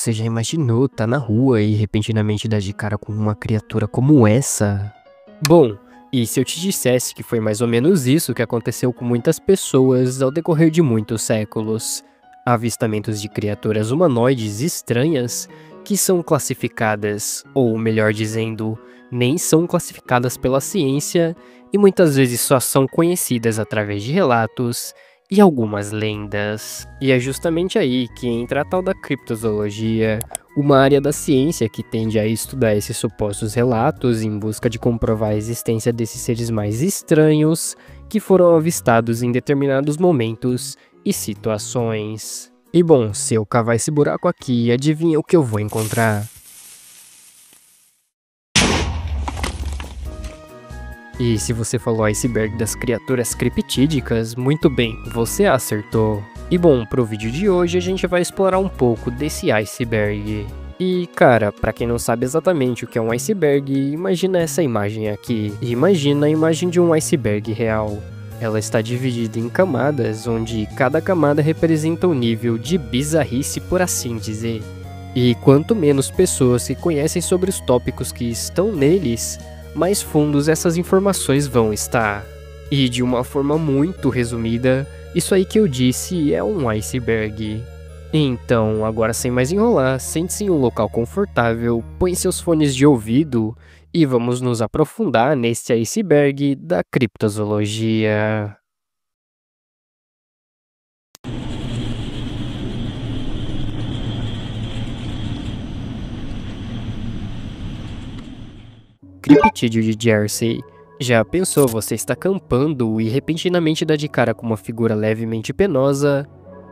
Você já imaginou tá na rua e repentinamente dar de cara com uma criatura como essa? Bom, e se eu te dissesse que foi mais ou menos isso que aconteceu com muitas pessoas ao decorrer de muitos séculos? Avistamentos de criaturas humanoides estranhas que são classificadas, ou melhor dizendo, nem são classificadas pela ciência e muitas vezes só são conhecidas através de relatos e algumas lendas. E é justamente aí que entra a tal da criptozoologia, uma área da ciência que tende a estudar esses supostos relatos em busca de comprovar a existência desses seres mais estranhos que foram avistados em determinados momentos e situações. E bom, se eu cavar esse buraco aqui, adivinha o que eu vou encontrar? E se você falou iceberg das criaturas criptídicas, muito bem, você acertou. E bom, pro vídeo de hoje a gente vai explorar um pouco desse iceberg. E cara, pra quem não sabe exatamente o que é um iceberg, imagina essa imagem aqui. Imagina a imagem de um iceberg real. Ela está dividida em camadas, onde cada camada representa um nível de bizarrice, por assim dizer. E quanto menos pessoas que conhecem sobre os tópicos que estão neles, mais fundos essas informações vão estar. E de uma forma muito resumida, isso aí que eu disse é um iceberg. Então, agora sem mais enrolar, sente-se em um local confortável, põe seus fones de ouvido e vamos nos aprofundar neste iceberg da criptozoologia. Criptídeo de Jersey. Já pensou você está acampando e repentinamente dá de cara com uma figura levemente penosa?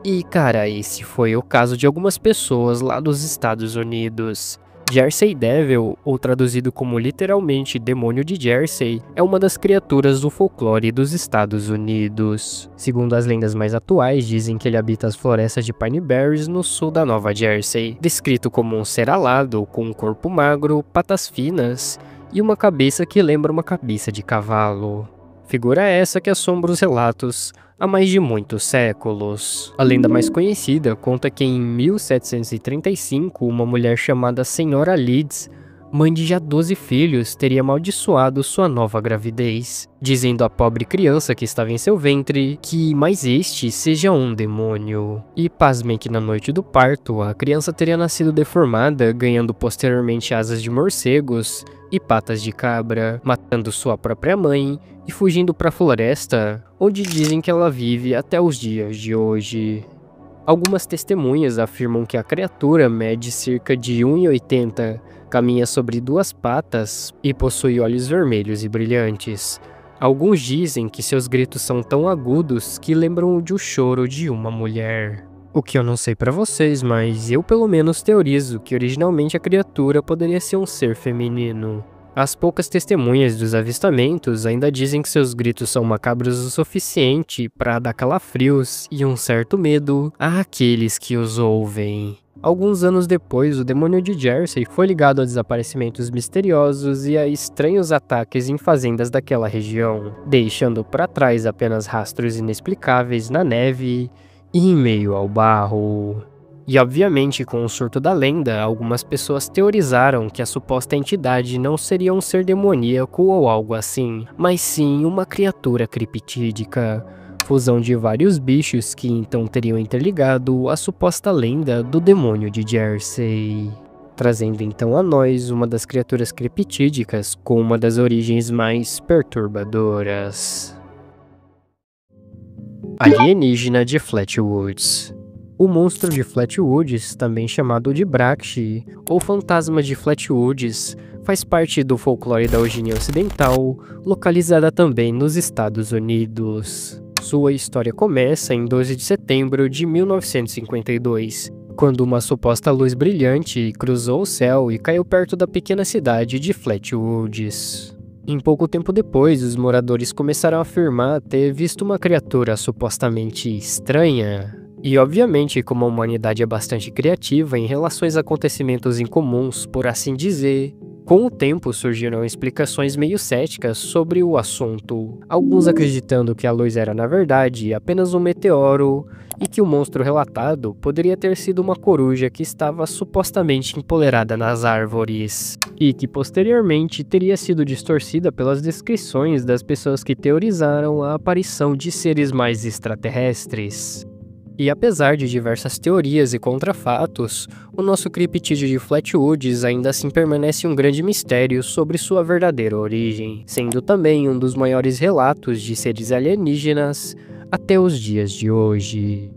E cara, esse foi o caso de algumas pessoas lá dos Estados Unidos. Jersey Devil, ou traduzido como literalmente Demônio de Jersey, é uma das criaturas do folclore dos Estados Unidos. Segundo as lendas mais atuais, dizem que ele habita as florestas de Pine Barrens no sul da Nova Jersey, descrito como um ser alado, com um corpo magro, patas finas e uma cabeça que lembra uma cabeça de cavalo. Figura essa que assombra os relatos há mais de muitos séculos. A lenda mais conhecida conta que em 1735, uma mulher chamada Senhora Leeds, mãe de já 12 filhos, teria amaldiçoado sua nova gravidez, dizendo à pobre criança que estava em seu ventre que mais este seja um demônio. E pasmem que na noite do parto, a criança teria nascido deformada, ganhando posteriormente asas de morcegos e patas de cabra, matando sua própria mãe e fugindo para a floresta, onde dizem que ela vive até os dias de hoje. Algumas testemunhas afirmam que a criatura mede cerca de 1,80 m, caminha sobre duas patas e possui olhos vermelhos e brilhantes. Alguns dizem que seus gritos são tão agudos que lembram de o choro de uma mulher. O que eu não sei pra vocês, mas eu pelo menos teorizo que originalmente a criatura poderia ser um ser feminino. As poucas testemunhas dos avistamentos ainda dizem que seus gritos são macabros o suficiente para dar calafrios e um certo medo àqueles que os ouvem. Alguns anos depois, o demônio de Jersey foi ligado a desaparecimentos misteriosos e a estranhos ataques em fazendas daquela região, deixando para trás apenas rastros inexplicáveis na neve e em meio ao barro. E obviamente, com o surto da lenda, algumas pessoas teorizaram que a suposta entidade não seria um ser demoníaco ou algo assim, mas sim uma criatura criptídica, fusão de vários bichos que então teriam interligado a suposta lenda do demônio de Jersey, trazendo então a nós uma das criaturas criptídicas com uma das origens mais perturbadoras. Alienígena de Flatwoods. O monstro de Flatwoods, também chamado de Brachy, ou fantasma de Flatwoods, faz parte do folclore da Eugênia Ocidental, localizada também nos Estados Unidos. Sua história começa em 12 de setembro de 1952, quando uma suposta luz brilhante cruzou o céu e caiu perto da pequena cidade de Flatwoods. Em pouco tempo depois, os moradores começaram a afirmar ter visto uma criatura supostamente estranha E obviamente, como a humanidade é bastante criativa em relação a acontecimentos incomuns, por assim dizer, com o tempo surgiram explicações meio céticas sobre o assunto, alguns acreditando que a luz era na verdade apenas um meteoro e que o monstro relatado poderia ter sido uma coruja que estava supostamente empoleirada nas árvores, e que posteriormente teria sido distorcida pelas descrições das pessoas que teorizaram a aparição de seres mais extraterrestres. E apesar de diversas teorias e contrafatos, o nosso criptídeo de Flatwoods ainda assim permanece um grande mistério sobre sua verdadeira origem, sendo também um dos maiores relatos de seres alienígenas até os dias de hoje.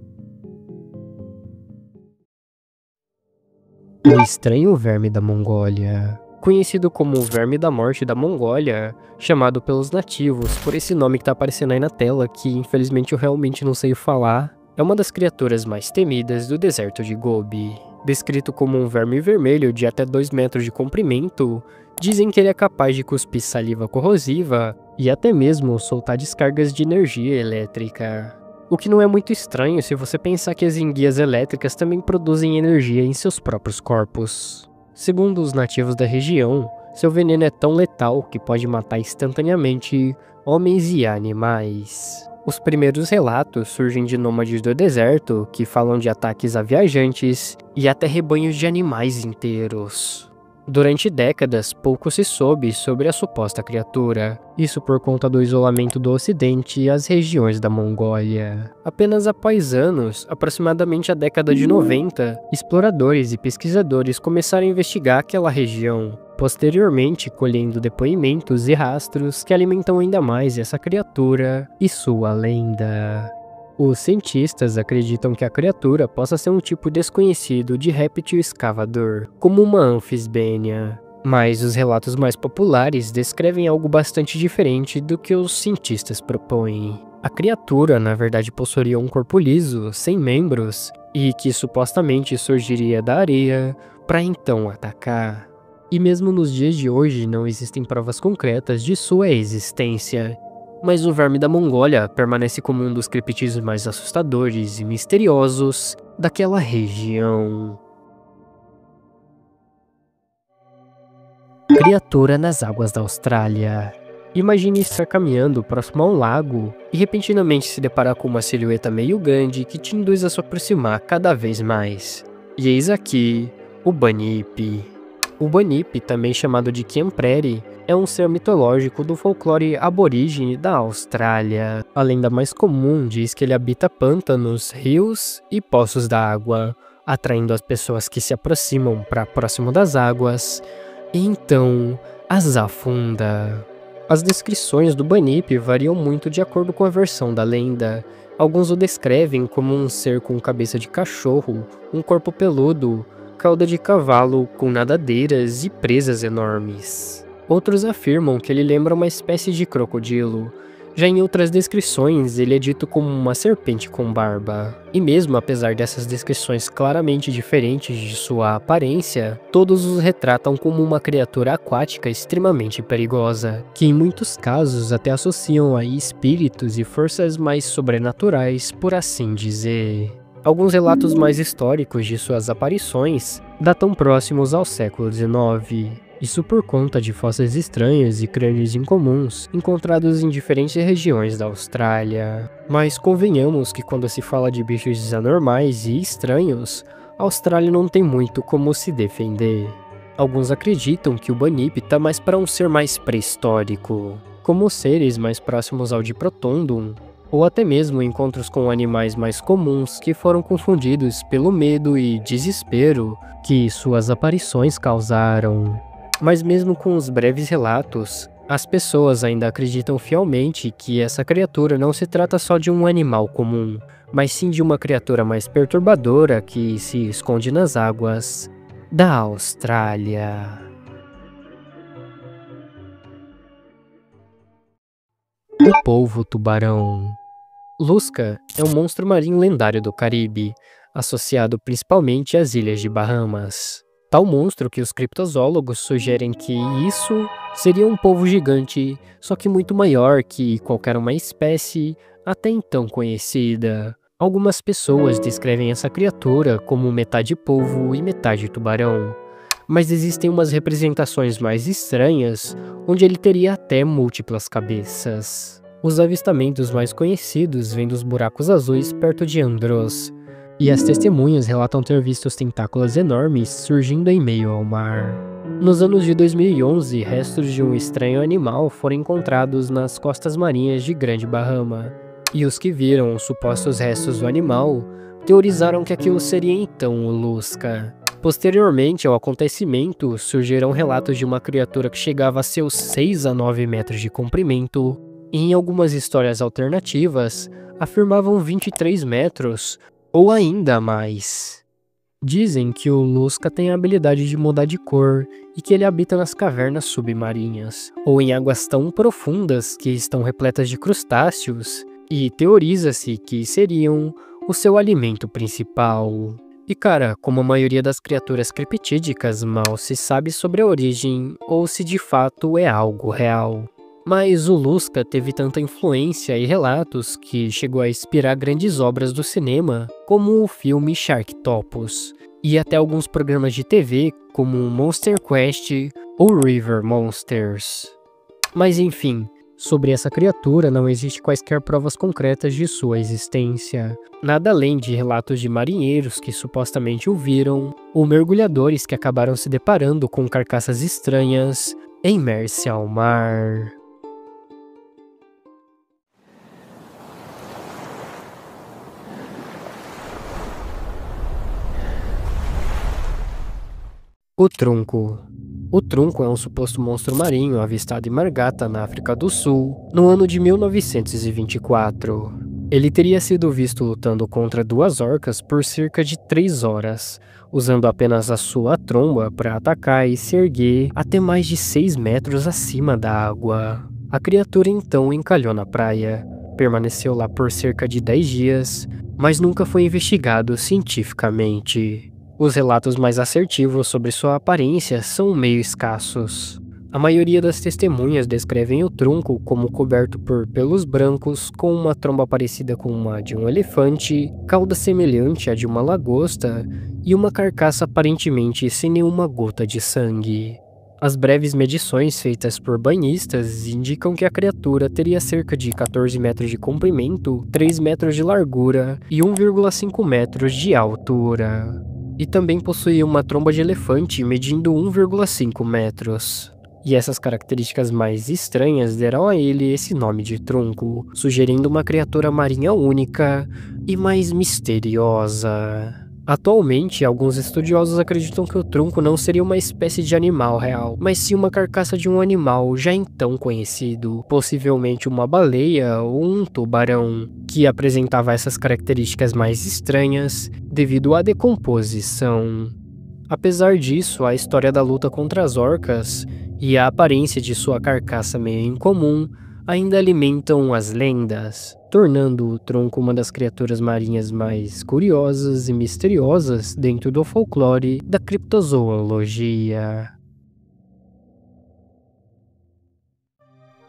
O estranho verme da Mongólia. Conhecido como o verme da morte da Mongólia, chamado pelos nativos por esse nome que tá aparecendo aí na tela, que infelizmente eu realmente não sei falar, é uma das criaturas mais temidas do deserto de Gobi. Descrito como um verme vermelho de até 2 metros de comprimento, dizem que ele é capaz de cuspir saliva corrosiva e até mesmo soltar descargas de energia elétrica. O que não é muito estranho se você pensar que as enguias elétricas também produzem energia em seus próprios corpos. Segundo os nativos da região, seu veneno é tão letal que pode matar instantaneamente homens e animais. Os primeiros relatos surgem de nômades do deserto, que falam de ataques a viajantes e até rebanhos de animais inteiros. Durante décadas, pouco se soube sobre a suposta criatura, isso por conta do isolamento do Ocidente e as regiões da Mongólia. Apenas após anos, aproximadamente a década de 90, exploradores e pesquisadores começaram a investigar aquela região, posteriormente colhendo depoimentos e rastros que alimentam ainda mais essa criatura e sua lenda. Os cientistas acreditam que a criatura possa ser um tipo desconhecido de réptil escavador, como uma anfisbênia. Mas os relatos mais populares descrevem algo bastante diferente do que os cientistas propõem. A criatura, na verdade, possuiria um corpo liso, sem membros, e que supostamente surgiria da areia para então atacar. E mesmo nos dias de hoje não existem provas concretas de sua existência. Mas o verme da Mongólia permanece como um dos criptídeos mais assustadores e misteriosos daquela região. Criatura nas águas da Austrália. Imagine estar caminhando próximo a um lago e repentinamente se deparar com uma silhueta meio grande que te induz a se aproximar cada vez mais. E eis aqui o Bunyip. O Bunyip, também chamado de Kiampreri, é um ser mitológico do folclore aborígene da Austrália. A lenda mais comum diz que ele habita pântanos, rios e poços d'água, atraindo as pessoas que se aproximam para próximo das águas, e então as afunda. As descrições do Bunyip variam muito de acordo com a versão da lenda. Alguns o descrevem como um ser com cabeça de cachorro, um corpo peludo, cauda de cavalo com nadadeiras e presas enormes. Outros afirmam que ele lembra uma espécie de crocodilo. Já em outras descrições, ele é dito como uma serpente com barba. E mesmo apesar dessas descrições claramente diferentes de sua aparência, todos os retratam como uma criatura aquática extremamente perigosa, que em muitos casos até associam a espíritos e forças mais sobrenaturais, por assim dizer. Alguns relatos mais históricos de suas aparições datam próximos ao século XIX. Isso por conta de fósseis estranhos e crânios incomuns encontrados em diferentes regiões da Austrália. Mas convenhamos que quando se fala de bichos anormais e estranhos, a Austrália não tem muito como se defender. Alguns acreditam que o Bunyip tá mais para um ser mais pré-histórico, como seres mais próximos ao Diprotodon, ou até mesmo encontros com animais mais comuns que foram confundidos pelo medo e desespero que suas aparições causaram. Mas mesmo com os breves relatos, as pessoas ainda acreditam fielmente que essa criatura não se trata só de um animal comum, mas sim de uma criatura mais perturbadora que se esconde nas águas da Austrália. O polvo tubarão. Lusca é um monstro marinho lendário do Caribe, associado principalmente às ilhas de Bahamas. Tal monstro que os criptozoólogos sugerem que isso seria um polvo gigante, só que muito maior que qualquer uma espécie até então conhecida. Algumas pessoas descrevem essa criatura como metade polvo e metade tubarão, mas existem umas representações mais estranhas, onde ele teria até múltiplas cabeças. Os avistamentos mais conhecidos vêm dos buracos azuis perto de Andros, e as testemunhas relatam ter visto os tentáculos enormes surgindo em meio ao mar. Nos anos de 2011, restos de um estranho animal foram encontrados nas costas marinhas de Grande Bahama, e os que viram os supostos restos do animal teorizaram que aquilo seria então o Lusca. Posteriormente ao acontecimento, surgiram relatos de uma criatura que chegava a seus 6 a 9 metros de comprimento, e em algumas histórias alternativas, afirmavam 23 metros ou ainda mais. Dizem que o Lusca tem a habilidade de mudar de cor e que ele habita nas cavernas submarinas, ou em águas tão profundas que estão repletas de crustáceos, e teoriza-se que seriam o seu alimento principal. E cara, como a maioria das criaturas criptídicas, mal se sabe sobre a origem ou se de fato é algo real. Mas o Lusca teve tanta influência e relatos que chegou a inspirar grandes obras do cinema, como o filme Sharktopus, e até alguns programas de TV como Monster Quest ou River Monsters. Mas enfim, sobre essa criatura não existe quaisquer provas concretas de sua existência, nada além de relatos de marinheiros que supostamente o viram, ou mergulhadores que acabaram se deparando com carcaças estranhas em Mércia ao mar. O Trunco. O Trunco é um suposto monstro marinho avistado em Margata, na África do Sul, no ano de 1924. Ele teria sido visto lutando contra duas orcas por cerca de 3 horas, usando apenas a sua tromba para atacar e se erguer até mais de 6 metros acima da água. A criatura então encalhou na praia, permaneceu lá por cerca de 10 dias, mas nunca foi investigado cientificamente. Os relatos mais assertivos sobre sua aparência são meio escassos. A maioria das testemunhas descrevem o Trunco como coberto por pelos brancos, com uma tromba parecida com a de um elefante, cauda semelhante à de uma lagosta e uma carcaça aparentemente sem nenhuma gota de sangue. As breves medições feitas por banhistas indicam que a criatura teria cerca de 14 metros de comprimento, 3 metros de largura e 1,5 metros de altura. E também possuía uma tromba de elefante medindo 1,5 metros. E essas características mais estranhas deram a ele esse nome de Trunco, sugerindo uma criatura marinha única e mais misteriosa. Atualmente, alguns estudiosos acreditam que o Trunco não seria uma espécie de animal real, mas sim uma carcaça de um animal já então conhecido, possivelmente uma baleia ou um tubarão, que apresentava essas características mais estranhas devido à decomposição. Apesar disso, a história da luta contra as orcas e a aparência de sua carcaça meio incomum ainda alimentam as lendas, tornando o Trunco uma das criaturas marinhas mais curiosas e misteriosas dentro do folclore da criptozoologia.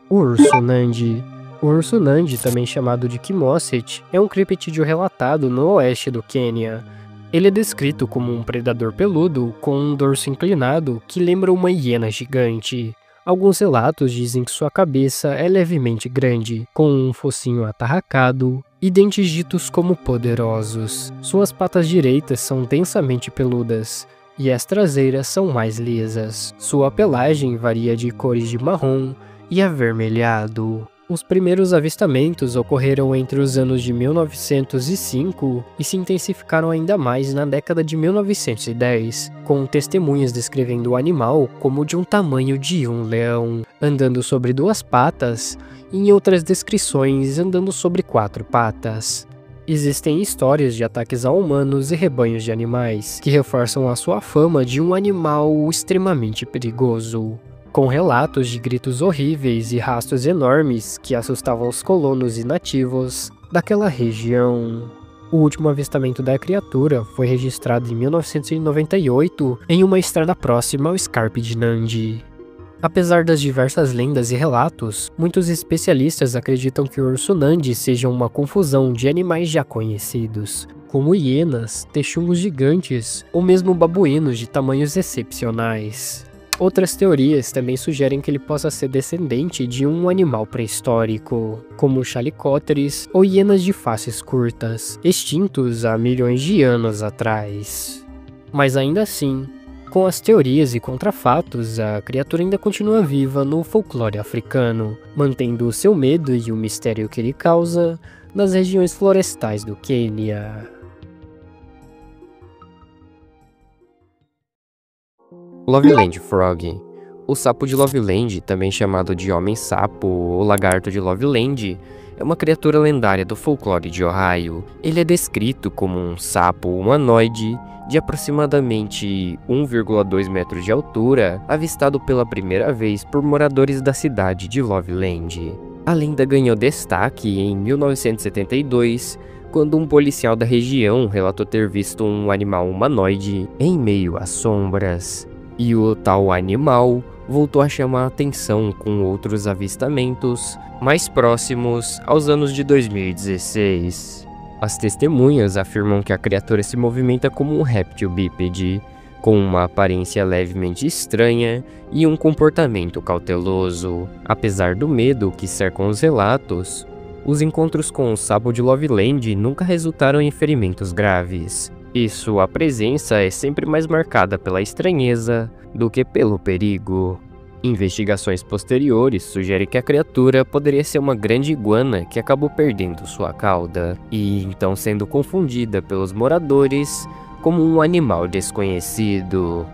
O Urso Nandi. O Urso Nandi, também chamado de Kimosset, é um criptídeo relatado no oeste do Quênia. Ele é descrito como um predador peludo com um dorso inclinado que lembra uma hiena gigante. Alguns relatos dizem que sua cabeça é levemente grande, com um focinho atarracado e dentes ditos como poderosos. Suas patas direitas são densamente peludas e as traseiras são mais lisas. Sua pelagem varia de cores de marrom e avermelhado. Os primeiros avistamentos ocorreram entre os anos de 1905 e se intensificaram ainda mais na década de 1910, com testemunhas descrevendo o animal como de um tamanho de um leão, andando sobre 2 patas, e em outras descrições andando sobre 4 patas. Existem histórias de ataques a humanos e rebanhos de animais, que reforçam a sua fama de um animal extremamente perigoso, com relatos de gritos horríveis e rastros enormes que assustavam os colonos e nativos daquela região. O último avistamento da criatura foi registrado em 1998 em uma estrada próxima ao Scarpe de Nandi. Apesar das diversas lendas e relatos, muitos especialistas acreditam que o urso Nandi seja uma confusão de animais já conhecidos, como hienas, texugos gigantes ou mesmo babuínos de tamanhos excepcionais. Outras teorias também sugerem que ele possa ser descendente de um animal pré-histórico, como chalicópteros ou hienas de faces curtas, extintos há milhões de anos atrás. Mas ainda assim, com as teorias e contrafatos, a criatura ainda continua viva no folclore africano, mantendo o seu medo e o mistério que ele causa nas regiões florestais do Quênia. Loveland Frog. O sapo de Loveland, também chamado de Homem-Sapo ou Lagarto de Loveland, é uma criatura lendária do folclore de Ohio. Ele é descrito como um sapo humanoide de aproximadamente 1,2 metros de altura, avistado pela primeira vez por moradores da cidade de Loveland. A lenda ganhou destaque em 1972, quando um policial da região relatou ter visto um animal humanoide em meio às sombras. E o tal animal voltou a chamar a atenção com outros avistamentos mais próximos aos anos de 2016. As testemunhas afirmam que a criatura se movimenta como um réptil bípede, com uma aparência levemente estranha e um comportamento cauteloso. Apesar do medo que cercam os relatos, os encontros com o sapo de Loveland nunca resultaram em ferimentos graves, e sua presença é sempre mais marcada pela estranheza do que pelo perigo. Investigações posteriores sugerem que a criatura poderia ser uma grande iguana que acabou perdendo sua cauda, e então sendo confundida pelos moradores como um animal desconhecido,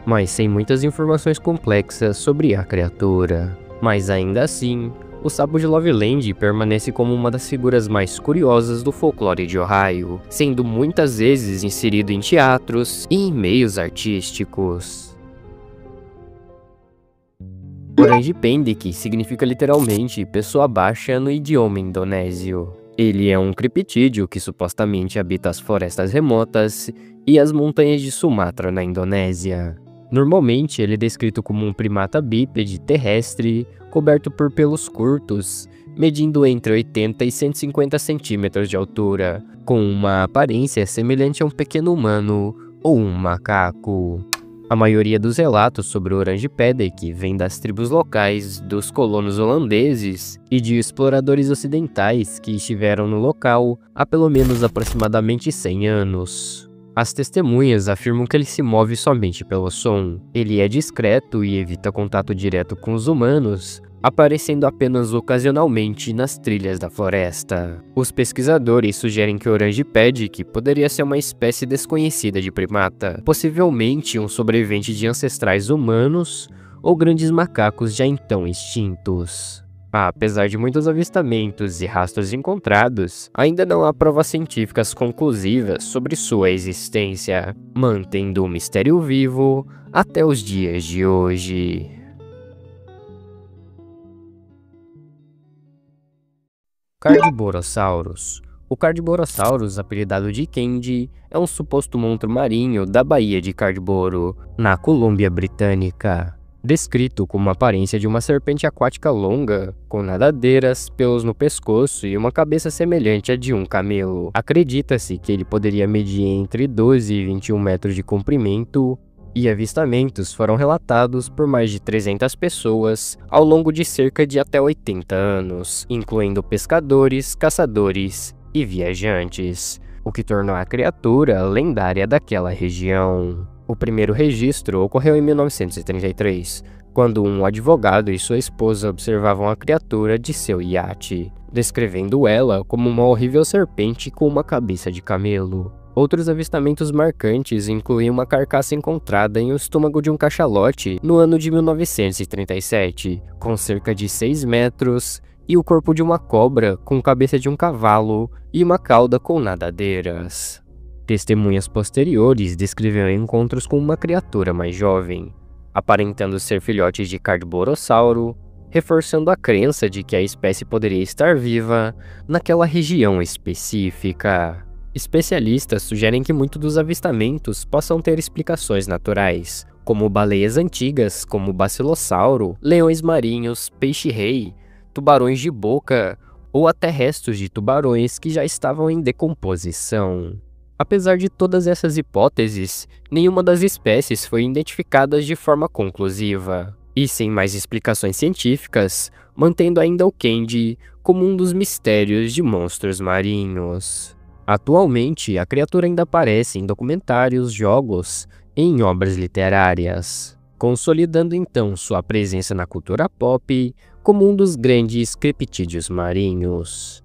mas sem muitas informações complexas sobre a criatura. Mas ainda assim, o sapo de Loveland permanece como uma das figuras mais curiosas do folclore de Ohio, sendo muitas vezes inserido em teatros e em meios artísticos. Orange Pendik significa literalmente pessoa baixa no idioma indonésio. Ele é um criptídeo que supostamente habita as florestas remotas e as montanhas de Sumatra na Indonésia. Normalmente ele é descrito como um primata bípede terrestre, coberto por pelos curtos, medindo entre 80 e 150 centímetros de altura, com uma aparência semelhante a um pequeno humano ou um macaco. A maioria dos relatos sobre o Orange Pendik vem das tribos locais, dos colonos holandeses e de exploradores ocidentais que estiveram no local há pelo menos aproximadamente 100 anos. As testemunhas afirmam que ele se move somente pelo som. Ele é discreto e evita contato direto com os humanos, aparecendo apenas ocasionalmente nas trilhas da floresta. Os pesquisadores sugerem que o Orange Pendik poderia ser uma espécie desconhecida de primata, possivelmente um sobrevivente de ancestrais humanos ou grandes macacos já então extintos. Apesar de muitos avistamentos e rastros encontrados, ainda não há provas científicas conclusivas sobre sua existência, mantendo o mistério vivo até os dias de hoje. Cardiborosaurus. O Cardiborosaurus, apelidado de Candy, é um suposto monstro marinho da Baía de Cardiboro, na Colômbia Britânica. Descrito com uma aparência de uma serpente aquática longa, com nadadeiras, pelos no pescoço e uma cabeça semelhante à de um camelo. Acredita-se que ele poderia medir entre 12 e 21 metros de comprimento, e avistamentos foram relatados por mais de 300 pessoas ao longo de cerca de até 80 anos, incluindo pescadores, caçadores e viajantes, o que tornou a criatura lendária daquela região. O primeiro registro ocorreu em 1933, quando um advogado e sua esposa observavam a criatura de seu iate, descrevendo ela como uma horrível serpente com uma cabeça de camelo. Outros avistamentos marcantes incluem uma carcaça encontrada em um estômago de um cachalote no ano de 1937, com cerca de 6 metros, e o corpo de uma cobra com cabeça de um cavalo e uma cauda com nadadeiras. Testemunhas posteriores descreveram encontros com uma criatura mais jovem, aparentando ser filhotes de Cardiborossauro, reforçando a crença de que a espécie poderia estar viva naquela região específica. Especialistas sugerem que muitos dos avistamentos possam ter explicações naturais, como baleias antigas, como o bacilossauro, leões marinhos, peixe-rei, tubarões de boca ou até restos de tubarões que já estavam em decomposição. Apesar de todas essas hipóteses, nenhuma das espécies foi identificada de forma conclusiva. E sem mais explicações científicas, mantendo ainda o Candy como um dos mistérios de monstros marinhos. Atualmente, a criatura ainda aparece em documentários, jogos e em obras literárias, consolidando então sua presença na cultura pop como um dos grandes criptídeos marinhos.